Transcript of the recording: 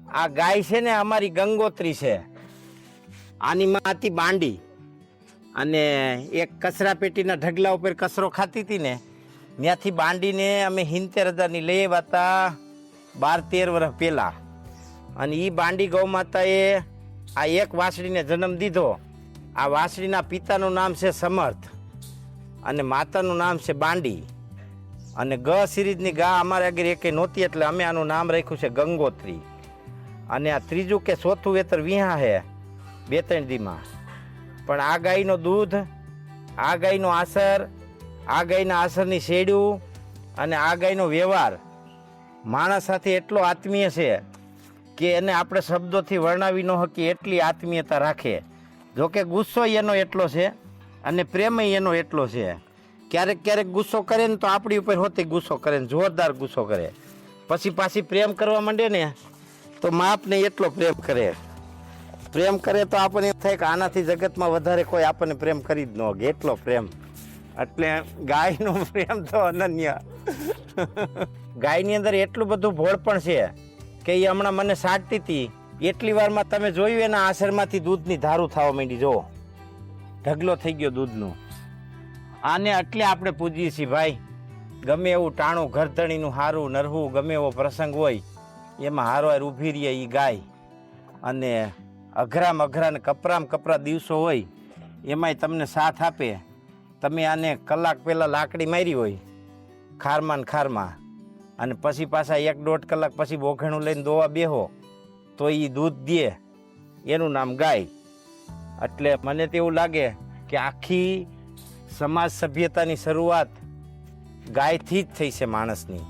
આ ગાય છે ને અમારી ગંગોત્રી છે. આની માં હતી બાંડી, અને એક કચરા પેટીના ઢગલા ઉપર કચરો ખાતી હતી ને, ત્યાંથી બાંડીને અમે 70,000ની લઈ આવ્યા હતા 12-13 વર્ષ પહેલાં. અને એ બાંડી ગૌ માતાએ આ એક વાસળીને જન્મ દીધો. આ વાસળીના પિતાનું નામ છે સમર્થ અને માતાનું નામ છે બાંડી. અને ગ સિરીઝની ગા અમારે આગળ એકે નહોતી, એટલે અમે આનું નામ રાખ્યું છે ગંગોત્રી. અને આ ત્રીજું કે ચોથું વેતર વિહા છે 2-3 દીમાં. પણ આ ગાયનો દૂધ, આ ગાયનો આસર, આ ગાયના આસરની શેડ્યું અને આ ગાયનો વ્યવહાર માણસ સાથે એટલો આત્મીય છે કે એને આપણે શબ્દોથી વર્ણવી ન શકીએ એટલી આત્મીયતા રાખે. જોકે ગુસ્સો એનો એટલો છે અને પ્રેમ એનો એટલો છે. ક્યારેક ક્યારેક ગુસ્સો કરે ને તો આપણી ઉપર હોતે ગુસ્સો કરે ને જોરદાર ગુસ્સો કરે, પછી પાછી પ્રેમ કરવા માંડે ને તો માપને એટલો પ્રેમ કરે. પ્રેમ કરે તો આપણને એમ થાય કે આનાથી જગતમાં વધારે કોઈ આપણને પ્રેમ કરી જ ન શકે, એટલો પ્રેમ. એટલે ગાયનો પ્રેમ તો અનન્ય. ગાયની અંદર એટલું બધું ભોળપણ છે કે એ હમણાં મને સાટતી હતી, એટલી વારમાં તમે જોયું એના આસરમાંથી દૂધની ધારું થવા માંડી. જો ઢગલો થઈ ગયો દૂધનું. આને એટલે આપણે પૂજીએ છીએ ભાઈ. ગમે એવું ટાણું ઘરધણીનું હારું નરવું, ગમે એવો પ્રસંગ હોય એમાં હારો હાર ઊભી રહીએ એ ગાય. અને અઘરામ અઘરા ને કપરામ કપરા દિવસો હોય એમાંય તમને સાથ આપે. તમે આને કલાક પહેલાં લાકડી મારી હોય ખારમાં ને ખારમાં, અને પછી પાછા 1-1.5 કલાક પછી બોઘણું લઈને દોવા બેહો તો એ દૂધ દે, એનું નામ ગાય. એટલે મને તો એવું લાગે કે આખી સમાજ સભ્યતાની શરૂઆત ગાયથી જ થઈ છે માણસની.